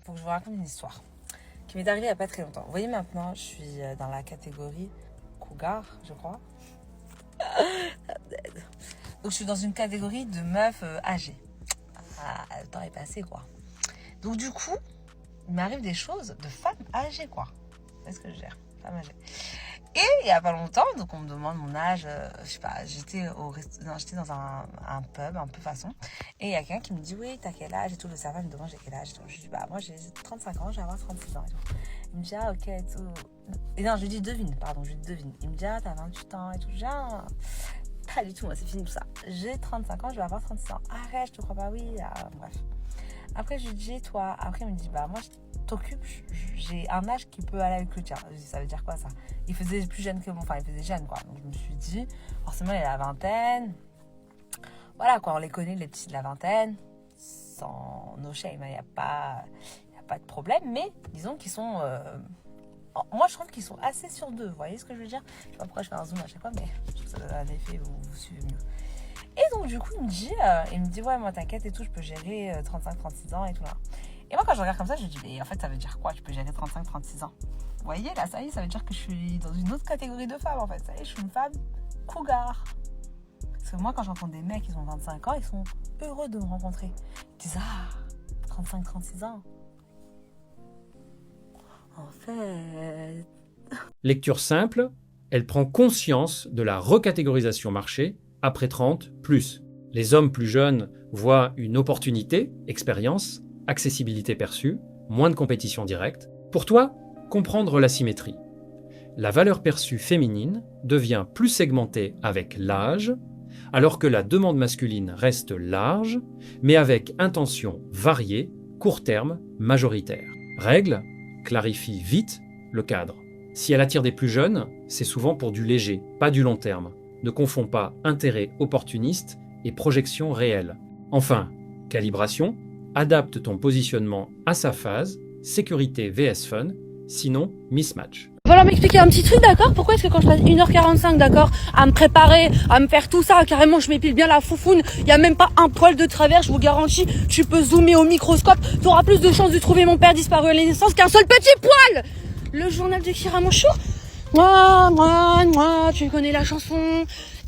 faut que je vous raconte une histoire qui m'est arrivée il n'y a pas très longtemps. Vous voyez, maintenant, je suis dans la catégorie cougar, je crois. Donc, je suis dans une catégorie de meufs âgées. Ah, le temps est passé, quoi. Donc, du coup, il m'arrive des choses de femmes âgées, quoi. C'est ce que je gère, femmes âgées. Et il n'y a pas longtemps, donc on me demande mon âge, je sais pas, j'étais dans un pub, un peu façon, et il y a quelqu'un qui me dit, oui, t'as quel âge et tout, le serveur me demande j'ai quel âge et tout. Je lui dis, bah moi j'ai 35 ans, je vais avoir 36 ans et tout. Il me dit, ah ok et tout. Et non, je lui dis, devine. Il me dit, ah t'as 28 ans et tout. Je dis, ah, pas du tout, moi c'est fini tout ça. J'ai 35 ans, je vais avoir 36 ans. Arrête, je te crois pas, oui, ah, bref. Après je lui dis, toi, après il me dit, bah moi t'occupe, j'ai un âge qui peut aller avec le tien. Je dis, ça veut dire quoi ça? Il faisait plus jeune que moi, enfin il faisait jeune quoi. Donc je me suis dit, forcément il a la vingtaine. Voilà quoi, on les connaît les petits de la vingtaine. Sans no shame, il n'y a pas de problème. Mais disons qu'ils sont... moi je trouve qu'ils sont assez sur deux, vous voyez ce que je veux dire? Je sais pas pourquoi je fais un zoom à chaque fois, mais je trouve que ça donne un effet où vous suivez mieux. Et donc du coup il me dit ouais moi t'inquiète et tout, je peux gérer 35-36 ans et tout là. Et moi quand je regarde comme ça je me dis mais en fait ça veut dire quoi, tu peux gérer 35-36 ans? Vous voyez là ça y est, ça veut dire que je suis dans une autre catégorie de femmes en fait, ça y est, je suis une femme cougar. Parce que moi quand j'entends des mecs qui ont 25 ans, ils sont heureux de me rencontrer. Ils disent ah 35-36 ans. En fait... Lecture simple, elle prend conscience de la recatégorisation marché après 30 plus. Les hommes plus jeunes voient une opportunité, expérience, accessibilité perçue, moins de compétition directe. Pour toi, comprendre la symétrie. La valeur perçue féminine devient plus segmentée avec l'âge, alors que la demande masculine reste large, mais avec intention variée, court terme, majoritaire. Règle, clarifie vite le cadre. Si elle attire des plus jeunes, c'est souvent pour du léger, pas du long terme. Ne confonds pas intérêt opportuniste et projection réelle. Enfin, calibration, adapte ton positionnement à sa phase, sécurité vs fun, sinon mismatch. Voilà, m'expliquer un petit truc, d'accord? Pourquoi est-ce que quand je passe 1h45, d'accord, à me préparer, à me faire tout ça, carrément je m'épile bien la foufoune, il y a même pas un poil de travers, je vous garantis, tu peux zoomer au microscope, tu auras plus de chances de trouver mon père disparu à la naissance qu'un seul petit poil. Le journal de Kira Manchou, moi, tu connais la chanson.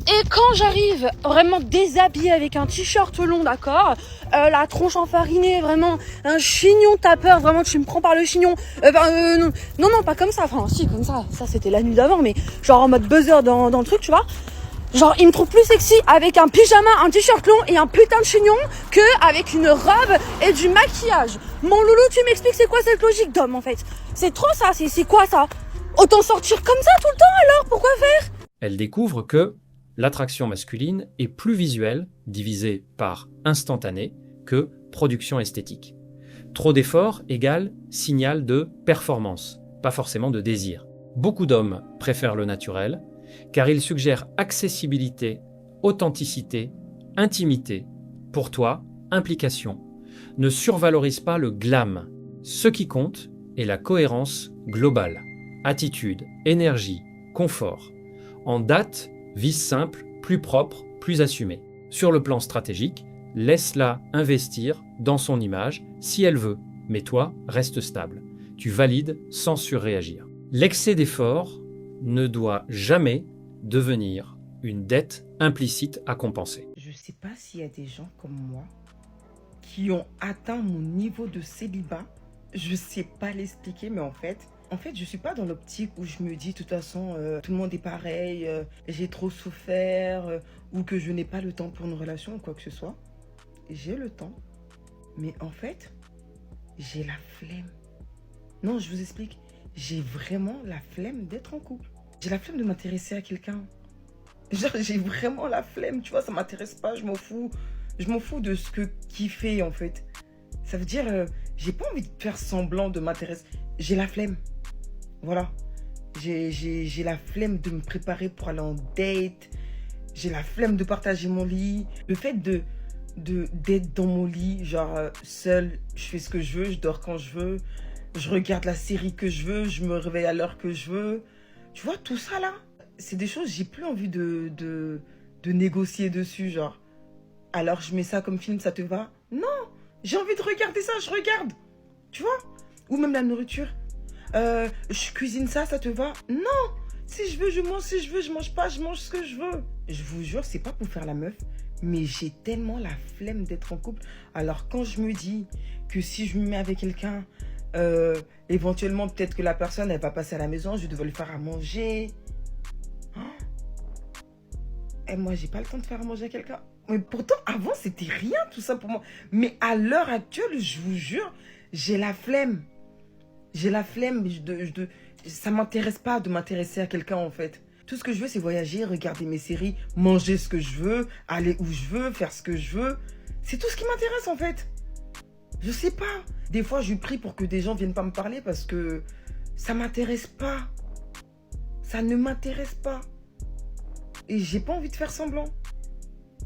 Et quand j'arrive vraiment déshabillée avec un t-shirt long, d'accord, la tronche enfarinée, vraiment un chignon tapeur, vraiment tu me prends par le chignon, non, pas comme ça, enfin si comme ça c'était la nuit d'avant, mais genre en mode buzzer dans le truc, tu vois. Genre il me trouve plus sexy avec un pyjama, un t-shirt long et un putain de chignon que avec une robe et du maquillage. Mon loulou, tu m'expliques c'est quoi cette logique d'homme en fait? C'est trop ça, c'est quoi ça? Autant sortir comme ça tout le temps alors, pourquoi faire? Elle découvre que l'attraction masculine est plus visuelle, divisée par instantané, que production esthétique. Trop d'efforts égale signal de performance, pas forcément de désir. Beaucoup d'hommes préfèrent le naturel, car il suggère accessibilité, authenticité, intimité. Pour toi, implication. Ne survalorise pas le glam. Ce qui compte est la cohérence globale. Attitude, énergie, confort. En date, vise simple, plus propre, plus assumé. Sur le plan stratégique, laisse-la investir dans son image si elle veut, mais toi, reste stable. Tu valides sans surréagir. L'excès d'effort ne doit jamais devenir une dette implicite à compenser. Je ne sais pas s'il y a des gens comme moi qui ont atteint mon niveau de célibat. Je ne sais pas l'expliquer, mais en fait, je ne suis pas dans l'optique où je me dis, de toute façon, tout le monde est pareil, j'ai trop souffert, ou que je n'ai pas le temps pour une relation ou quoi que ce soit. J'ai le temps, mais en fait, j'ai la flemme. Non, je vous explique. J'ai vraiment la flemme d'être en couple. J'ai la flemme de m'intéresser à quelqu'un. Genre, j'ai vraiment la flemme, tu vois, ça m'intéresse pas, je m'en fous. Je m'en fous de ce que kiffer, en fait. Ça veut dire, j'ai pas envie de faire semblant de m'intéresser. J'ai la flemme. Voilà. J'ai la flemme de me préparer pour aller en date. J'ai la flemme de partager mon lit. Le fait d'être dans mon lit, genre seule, je fais ce que je veux, je dors quand je veux, je regarde la série que je veux, je me réveille à l'heure que je veux. Tu vois, tout ça là, c'est des choses, j'ai plus envie de négocier dessus, genre. Alors je mets ça comme film, ça te va? Non, j'ai envie de regarder ça, je regarde. Tu vois? Ou même la nourriture. Je cuisine ça, ça te va? Non. Si je veux, je mange. Si je veux, je mange pas. Je mange ce que je veux. Je vous jure, c'est pas pour faire la meuf. Mais j'ai tellement la flemme d'être en couple. Alors quand je me dis que si je me mets avec quelqu'un, éventuellement peut-être que la personne, elle va passer à la maison, je devrais lui faire à manger. Et moi, j'ai pas le temps de faire à manger à quelqu'un. Mais pourtant, avant, c'était rien tout ça pour moi. Mais à l'heure actuelle, je vous jure, j'ai la flemme. J'ai la flemme. Ça m'intéresse pas de m'intéresser à quelqu'un, en fait. Tout ce que je veux, c'est voyager, regarder mes séries, manger ce que je veux, aller où je veux, faire ce que je veux. C'est tout ce qui m'intéresse, en fait. Je sais pas. Des fois, je prie pour que des gens viennent pas me parler parce que ça m'intéresse pas. Ça ne m'intéresse pas. Et j'ai pas envie de faire semblant.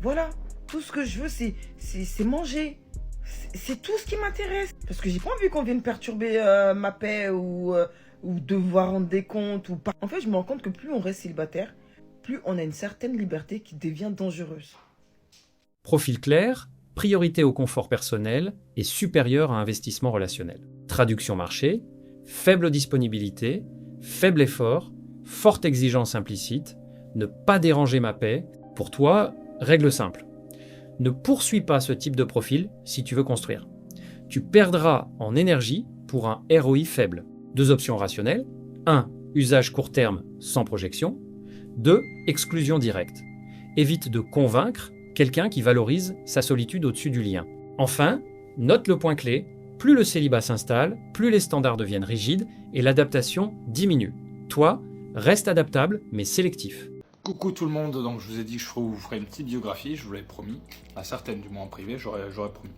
Voilà. Tout ce que je veux, c'est manger. C'est tout ce qui m'intéresse. Parce que j'ai pas envie qu'on vienne perturber ma paix ou devoir rendre des comptes ou pas. En fait, je me rends compte que plus on reste célibataire, plus on a une certaine liberté qui devient dangereuse. Profil clair, priorité au confort personnel et supérieur à investissement relationnel. Traduction marché, faible disponibilité, faible effort, forte exigence implicite, ne pas déranger ma paix. Pour toi, règle simple. Ne poursuis pas ce type de profil si tu veux construire. Tu perdras en énergie pour un ROI faible. 2 options rationnelles. 1. Usage court terme sans projection. 2. Exclusion directe. Évite de convaincre quelqu'un qui valorise sa solitude au-dessus du lien. Enfin, note le point clé, plus le célibat s'installe, plus les standards deviennent rigides et l'adaptation diminue. Toi, reste adaptable mais sélectif. Coucou tout le monde, donc je vous ai dit que je vous ferai une petite biographie, je vous l'avais promis, à certaines du moins en privé, j'aurais promis.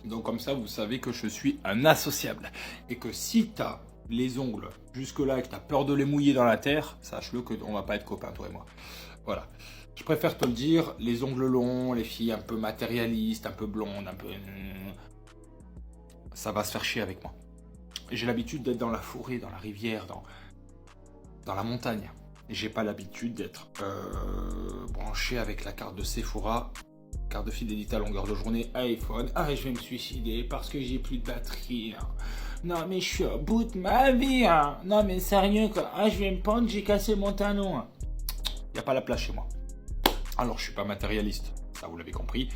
Donc comme ça, vous savez que je suis un associable. Et que si tu as les ongles jusque-là et que tu as peur de les mouiller dans la terre, sache-le qu'on va pas être copains, toi et moi. Voilà. Je préfère te le dire, les ongles longs, les filles un peu matérialistes, un peu blondes, un peu... ça va se faire chier avec moi. J'ai l'habitude d'être dans la forêt, dans la rivière, dans la montagne. J'ai pas l'habitude d'être branché avec la carte de Sephora, carte de fidélité à longueur de journée, iPhone. Ah, je vais me suicider parce que j'ai plus de batterie. Hein. Non, mais je suis au bout de ma vie. Hein. Non, mais sérieux, quoi. Ah, je vais me pendre, j'ai cassé mon talon. Hein. Y a pas la place chez moi. Alors, je suis pas matérialiste, ça vous l'avez compris.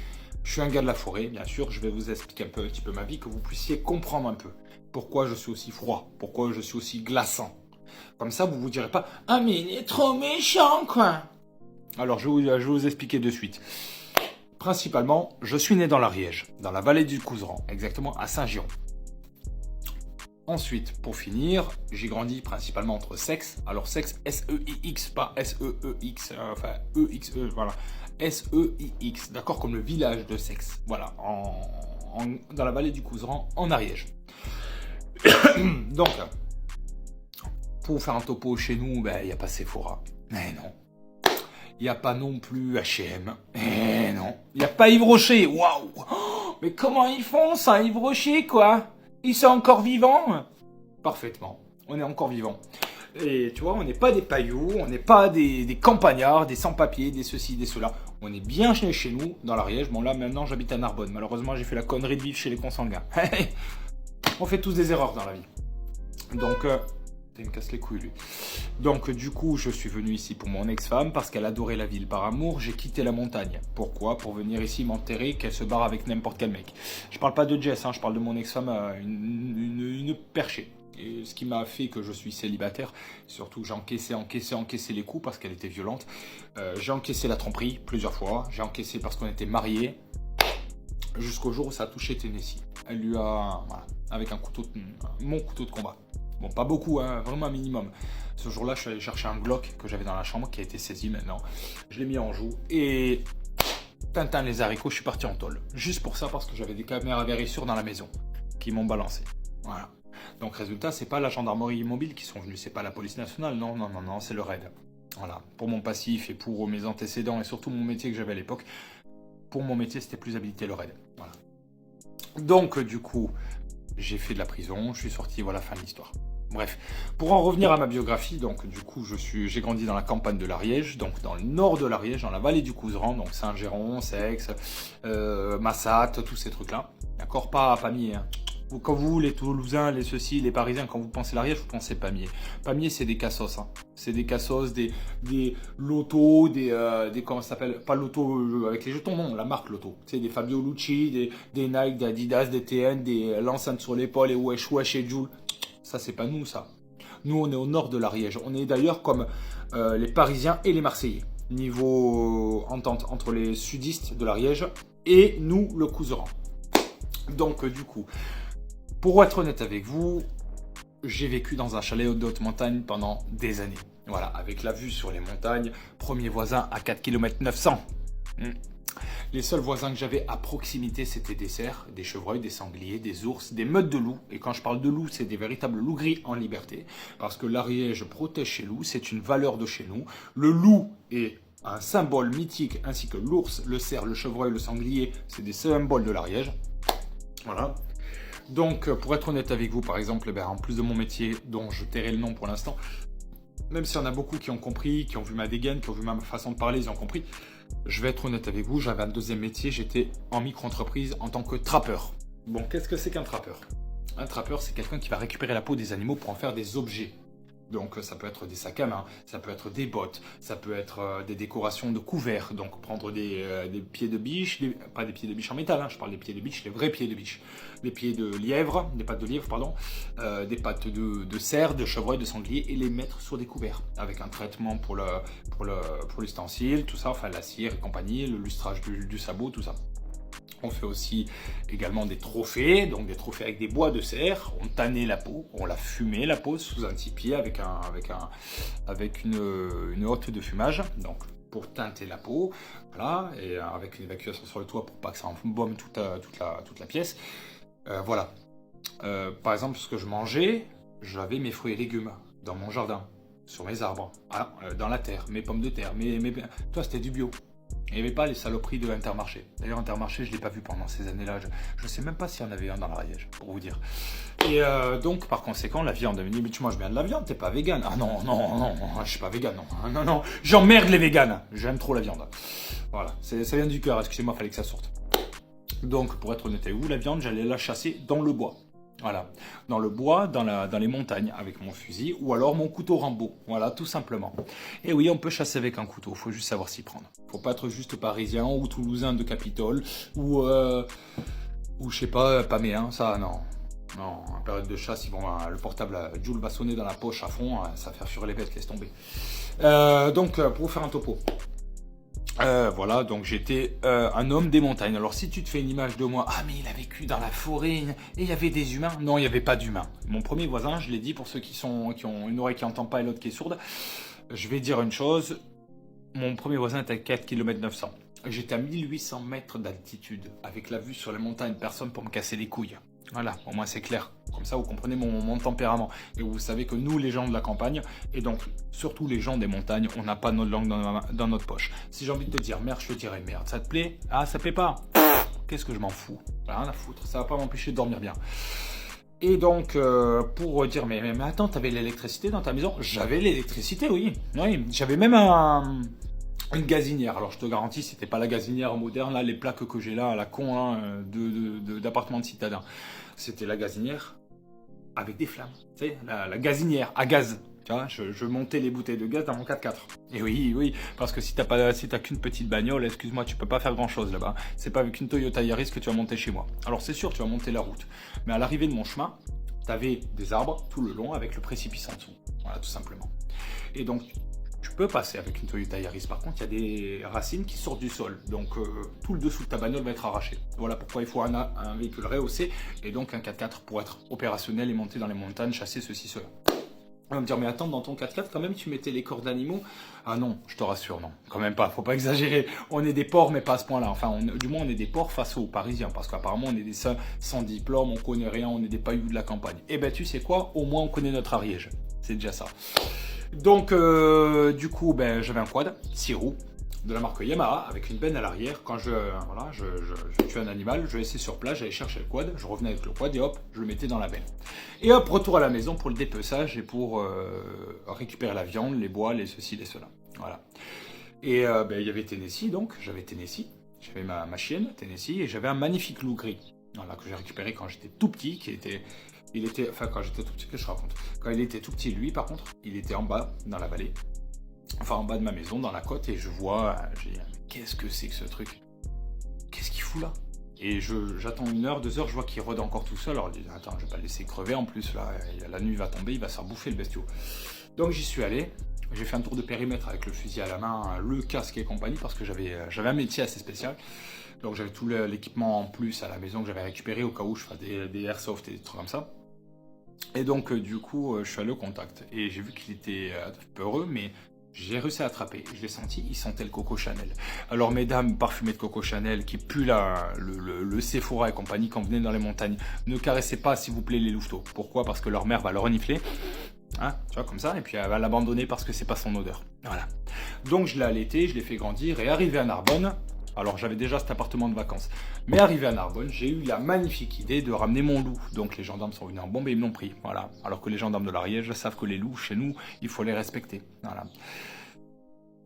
Je suis un gars de la forêt, bien sûr. Je vais vous expliquer un petit peu ma vie, que vous puissiez comprendre un peu pourquoi je suis aussi froid, pourquoi je suis aussi glaçant. Comme ça, vous vous direz pas « Ah, mais il est trop méchant, quoi !» Alors, je vais vous expliquer de suite. Principalement, je suis né dans l'Ariège, dans la vallée du Couserans, exactement à Saint-Giron. Ensuite, pour finir, j'ai grandi principalement entre Seix. Alors, Seix, S-E-I-X, pas S-E-E-X, enfin, E-X-E, voilà. S-E-I-X, d'accord, comme le village de Seix. Voilà, dans la vallée du Couserans, en Ariège. Donc, pour faire un topo chez nous, il n'y a pas Sephora. Mais non. Il n'y a pas non plus H&M. Eh non. Il n'y a pas Yves Rocher. Waouh. Oh, mais comment ils font ça, Yves Rocher, quoi? Ils sont encore vivants? Parfaitement. On est encore vivants. Et tu vois, on n'est pas des pailloux, on n'est pas des campagnards, des sans-papiers, des ceci, des cela. On est bien chez nous, dans l'Ariège. Bon, là, maintenant, j'habite à Narbonne. Malheureusement, j'ai fait la connerie de vivre chez les consanguins. On fait tous des erreurs dans la vie. Donc... il me casse les couilles, lui. Donc, du coup, je suis venu ici pour mon ex-femme parce qu'elle adorait la ville. Par amour, j'ai quitté la montagne. Pourquoi? Pour venir ici m'enterrer, qu'elle se barre avec n'importe quel mec. Je parle pas de Jess, hein, je parle de mon ex-femme, une perchée. Et ce qui m'a fait que je suis célibataire, surtout j'ai encaissé les coups parce qu'elle était violente. J'ai encaissé la tromperie plusieurs fois. J'ai encaissé parce qu'on était mariés. Jusqu'au jour où ça a touché Tennessee. Elle lui a... Voilà, avec mon couteau de combat. Bon, pas beaucoup, hein, vraiment un minimum. Ce jour-là, je suis allé chercher un Glock que j'avais dans la chambre, qui a été saisi maintenant. Je l'ai mis en joue et... Tintin les haricots, je suis parti en tôle. Juste pour ça, parce que j'avais des caméras vérissures dans la maison qui m'ont balancé. Voilà. Donc, résultat, c'est pas la gendarmerie mobile qui sont venus, c'est pas la police nationale, non, c'est le RAID. Voilà. Pour mon passif et pour mes antécédents et surtout mon métier que j'avais à l'époque, pour mon métier, c'était plus habilité le RAID. Voilà. Donc, du coup, j'ai fait de la prison, je suis sorti, voilà, fin de l'histoire. Bref, pour en revenir à ma biographie, donc du coup j'ai grandi dans la campagne de l'Ariège, donc dans le nord de l'Ariège, dans la vallée du Couserans, donc Saint-Géron, Seix, Massat, tous ces trucs-là. D'accord, pas Mier, hein. Quand vous, les Toulousains, les ceci, les Parisiens, quand vous pensez l'Ariège, vous pensez Pamiers. Pamiers, c'est des cassos. Hein. C'est des cassos, des lotos, comment ça s'appelle? Pas loto avec les jetons, non, la marque loto. C'est des Fabio Lucci, des Nike, des Adidas, des TN, des l'enceinte sur l'épaule, et wesh wesh et Joule. Ça, c'est pas nous, ça. Nous, on est au nord de l'Ariège. On est d'ailleurs comme les Parisiens et les Marseillais. Niveau entente entre les sudistes de l'Ariège et nous, le Couserans. Donc, du coup... Pour être honnête avec vous, j'ai vécu dans un chalet de haute montagne pendant des années. Voilà, avec la vue sur les montagnes, premier voisin à 4 km 900. Les seuls voisins que j'avais à proximité, c'était des cerfs, des chevreuils, des sangliers, des ours, des meutes de loups. Et quand je parle de loups, c'est des véritables loups gris en liberté. Parce que l'Ariège protège chez loups, c'est une valeur de chez nous. Le loup est un symbole mythique, ainsi que l'ours, le cerf, le chevreuil, le sanglier, c'est des symboles de l'Ariège. Voilà. Donc, pour être honnête avec vous, par exemple, en plus de mon métier, dont je tairai le nom pour l'instant, même s'il y en a beaucoup qui ont compris, qui ont vu ma dégaine, qui ont vu ma façon de parler, ils ont compris, je vais être honnête avec vous, j'avais un deuxième métier, j'étais en micro-entreprise en tant que trappeur. Bon, qu'est-ce que c'est qu'un trappeur? Un trappeur, c'est quelqu'un qui va récupérer la peau des animaux pour en faire des objets. Donc ça peut être des sacs à main, ça peut être des bottes, ça peut être des décorations de couverts, donc prendre des pieds de biche, pas des pieds de biche en métal, hein, je parle des pieds de biche, les vrais pieds de biche, des pieds de lièvre, des pattes de lièvre, pardon, des pattes de cerf, de chevreuil, de sanglier, et les mettre sur des couverts, avec un traitement pour l'ustensile, tout ça, enfin la cire et compagnie, le lustrage du sabot, tout ça. On fait aussi également des trophées, donc des trophées avec des bois de cerf. On tannait la peau, on la fumait la peau sous un tipier avec une hotte de fumage, donc pour teinter la peau, voilà, et avec une évacuation sur le toit pour pas que ça embaume toute la pièce. Voilà. Par exemple, ce que je mangeais, j'avais mes fruits et légumes dans mon jardin, sur mes arbres, dans la terre, mes pommes de terre, toi c'était du bio. Il n'y avait pas les saloperies de Intermarché. D'ailleurs, Intermarché, je ne l'ai pas vu pendant ces années-là. Je ne sais même pas s'il y en avait un dans l'Ariège, pour vous dire. Et donc, par conséquent, la viande, elle me dit, mais tu manges bien de la viande, t'es pas vegan. Ah non, je suis pas vegan, non. J'emmerde les véganes. J'aime trop la viande. Voilà, ça vient du cœur, excusez-moi, fallait que ça sorte. Donc, pour être honnête avec vous, la viande, j'allais la chasser dans le bois. Voilà, dans le bois, dans les montagnes, avec mon fusil, ou alors mon couteau Rambo, voilà, tout simplement. Et oui, on peut chasser avec un couteau, faut juste savoir s'y prendre. Faut pas être juste parisien, ou toulousain de Capitole, ou je sais pas, paméen, ça, non. Non, en période de chasse, ils vont, le portable, Joule va sonner dans la poche à fond, ça va faire fuir les bêtes, laisse tomber. Donc, pour vous faire un topo. Voilà, donc j'étais un homme des montagnes. Alors si tu te fais une image de moi, ah mais il a vécu dans la forêt et il y avait des humains. Non, il n'y avait pas d'humains. Mon premier voisin, je l'ai dit pour ceux qui ont une oreille qui n'entend pas et l'autre qui est sourde, je vais dire une chose, mon premier voisin était à 4 km 900. J'étais à 1800 mètres d'altitude, avec la vue sur les montagnes, personne pour me casser les couilles. Voilà, au moins c'est clair. Comme ça, vous comprenez mon tempérament. Et vous savez que nous, les gens de la campagne, et donc surtout les gens des montagnes, on n'a pas notre langue dans notre poche. Si j'ai envie de te dire merde, je te dirai merde. Ça te plaît? Ah, ça plaît pas? Qu'est-ce que je m'en fous? Rien à foutre. Ça va pas m'empêcher de dormir bien. Et donc, pour dire, mais attends, t'avais l'électricité dans ta maison? J'avais l'électricité, oui. J'avais même une gazinière. Alors je te garantis, c'était pas la gazinière moderne, là, les plaques que j'ai là, à la con, hein, d'appartement de citadin. C'était la gazinière avec des flammes. Tu sais, la gazinière à gaz. Tu vois, je montais les bouteilles de gaz dans mon 4x4. Et oui, parce que si t'as qu'une petite bagnole, excuse-moi, tu peux pas faire grand-chose là-bas. C'est pas avec une Toyota Yaris que tu vas monter chez moi. Alors c'est sûr, tu vas monter la route. Mais à l'arrivée de mon chemin, t'avais des arbres tout le long avec le précipice en dessous. Voilà, tout simplement. Et donc, tu peux passer avec une Toyota Yaris. Par contre, il y a des racines qui sortent du sol. Donc, tout le dessous de ta bagnole va être arraché. Voilà pourquoi il faut un véhicule rehaussé et donc un 4x4 pour être opérationnel et monter dans les montagnes, chasser ceci, cela. On va me dire, mais attends, dans ton 4x4, quand même, tu mettais les corps d'animaux? Ah non, je te rassure, non. Quand même pas, faut pas exagérer. On est des porcs, mais pas à ce point-là. Enfin, du moins, on est des porcs face aux Parisiens. Parce qu'apparemment, on est des sans diplôme, on connaît rien, on est des pailloux de la campagne. Eh ben, tu sais quoi? Au moins, on connaît notre Ariège. C'est déjà ça. Donc, du coup, j'avais un quad, 6 roues, de la marque Yamaha, avec une benne à l'arrière. Quand je tue un animal, je laissais sur place, j'allais chercher le quad, je revenais avec le quad et hop, je le mettais dans la benne. Et hop, retour à la maison pour le dépeçage et pour récupérer la viande, les bois, les ceci, les cela. Voilà. Et il y avait Tennessee, donc, j'avais ma chienne, Tennessee, et j'avais un magnifique loup gris. voilà, que j'ai récupéré quand j'étais tout petit, enfin quand j'étais tout petit, que je raconte. Quand il était tout petit, lui, par contre, il était en bas, dans la vallée, enfin en bas de ma maison, dans la côte, et je vois, j'ai dit, qu'est-ce que c'est que ce truc? Qu'est-ce qu'il fout là? Et j'attends 1 heure, 2 heures, je vois qu'il rôde encore tout seul. Alors je dis, attends, je vais pas le laisser crever en plus, là, la nuit va tomber, il va se faire bouffer le bestiau. Donc j'y suis allé, j'ai fait un tour de périmètre avec le fusil à la main, le casque et compagnie, parce que j'avais un métier assez spécial. Donc j'avais tout l'équipement en plus à la maison que j'avais récupéré au cas où je fasse des airsoft et des trucs comme ça. Et donc du coup, je suis allé au contact, et j'ai vu qu'il était peureux, mais j'ai réussi à attraper, je l'ai senti, il sentait le Coco Chanel. Alors mesdames parfumées de Coco Chanel qui puent le Sephora et compagnie quand vous venez dans les montagnes, ne caressez pas s'il vous plaît les louveteaux. Pourquoi? Parce que leur mère va le renifler, hein, tu vois, comme ça, et puis elle va l'abandonner parce que c'est pas son odeur. Voilà. Donc je l'ai allaité, je l'ai fait grandir, et arrivé à Narbonne, alors j'avais déjà cet appartement de vacances, mais arrivé à Narbonne, j'ai eu la magnifique idée de ramener mon loup. Donc les gendarmes sont venus en bombe et ils me l'ont pris. Voilà. Alors que les gendarmes de l'Ariège savent que les loups, chez nous, il faut les respecter. Voilà.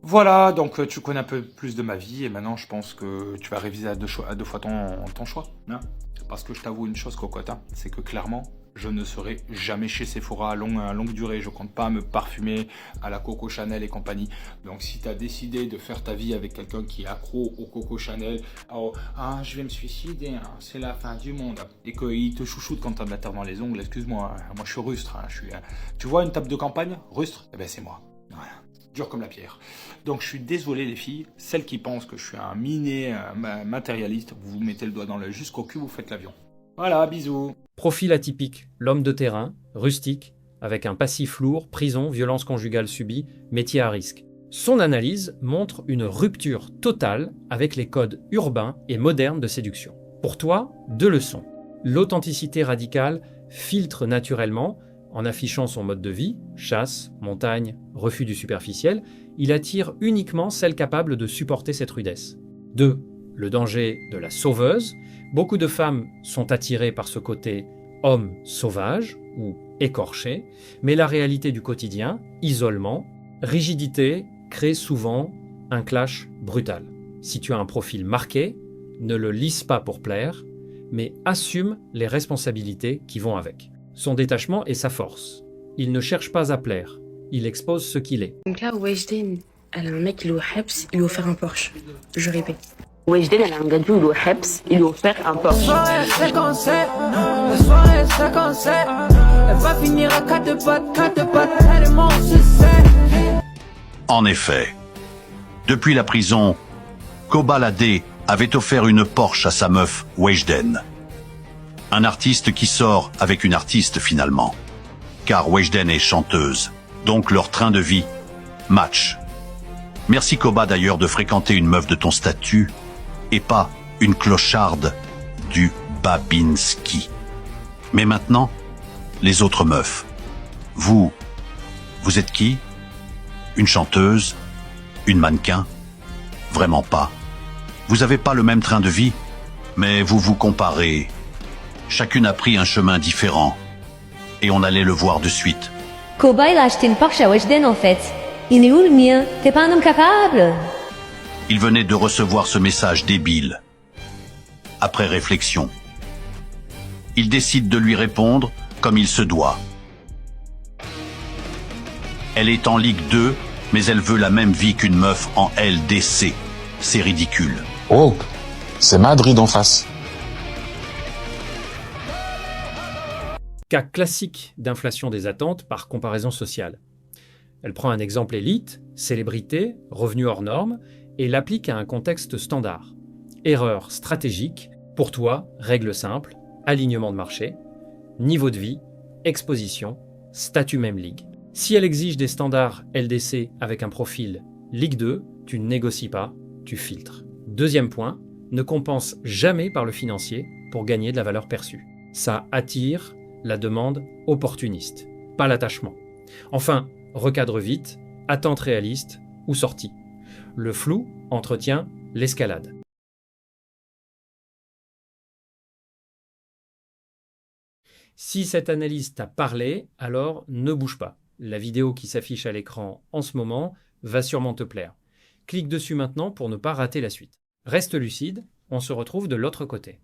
Voilà, donc tu connais un peu plus de ma vie, et maintenant je pense que tu vas réviser à deux fois ton choix. Hein, parce que je t'avoue une chose, cocotte, hein, c'est que clairement, je ne serai jamais chez Sephora à longue durée. Je compte pas me parfumer à la Coco Chanel et compagnie. Donc si tu as décidé de faire ta vie avec quelqu'un qui est accro au Coco Chanel, oh, ah, je vais me suicider, hein, c'est la fin du monde, et qu'il te chouchoute quand tu as de la terre dans les ongles, excuse-moi, hein, moi je suis rustre. Hein, tu vois une table de campagne, rustre, eh ben c'est moi. Voilà. Dur comme la pierre. Donc je suis désolé les filles, celles qui pensent que je suis un miné matérialiste, vous mettez le doigt dans l'œil jusqu'au cul, vous faites l'avion. Voilà, bisous. Profil atypique, l'homme de terrain, rustique, avec un passif lourd, prison, violence conjugale subie, métier à risque. Son analyse montre une rupture totale avec les codes urbains et modernes de séduction. Pour toi, 2 leçons. L'authenticité radicale filtre naturellement. En affichant son mode de vie, chasse, montagne, refus du superficiel, il attire uniquement celles capables de supporter cette rudesse. 2. Le danger de la sauveuse. Beaucoup de femmes sont attirées par ce côté homme sauvage ou écorché, mais la réalité du quotidien, isolement, rigidité, crée souvent un clash brutal. Si tu as un profil marqué, ne le lisse pas pour plaire, mais assume les responsabilités qui vont avec. Son détachement est sa force. Il ne cherche pas à plaire. Il expose ce qu'il est. Donc là, Weshden, elle a un mec, il est au Heps, il lui a offert un Porsche. Je répète. Weshden, elle a un gadget, il est au Heps, il lui a offert un Porsche. En effet, depuis la prison, Koba Ladé avait offert une Porsche à sa meuf, Weshden. Un artiste qui sort avec une artiste finalement. Car Weshden est chanteuse, donc leur train de vie match. Merci Koba d'ailleurs de fréquenter une meuf de ton statut et pas une clocharde du Babinski. Mais maintenant, les autres meufs. Vous êtes qui? Une chanteuse? Une mannequin? Vraiment pas. Vous avez pas le même train de vie, mais vous vous comparez. Chacune a pris un chemin différent. Et on allait le voir de suite. Koba, il a acheté une Porsche à Weshden en fait. Il est où le mien? T'es pas un homme capable? Il venait de recevoir ce message débile. Après réflexion, il décide de lui répondre comme il se doit. Elle est en Ligue 2, mais elle veut la même vie qu'une meuf en LDC. C'est ridicule. Oh, c'est Madrid en face. Cas classique d'inflation des attentes par comparaison sociale. Elle prend un exemple élite, célébrité, revenu hors norme, et l'applique à un contexte standard. Erreur stratégique, pour toi, règle simple, alignement de marché, niveau de vie, exposition, statut même ligue. Si elle exige des standards LDC avec un profil Ligue 2, tu ne négocies pas, tu filtres. Deuxième point, ne compense jamais par le financier pour gagner de la valeur perçue. Ça attire la demande opportuniste, pas l'attachement. Enfin, recadre vite, attente réaliste ou sortie. Le flou entretient l'escalade. Si cette analyse t'a parlé, alors ne bouge pas. La vidéo qui s'affiche à l'écran en ce moment va sûrement te plaire. Clique dessus maintenant pour ne pas rater la suite. Reste lucide, on se retrouve de l'autre côté.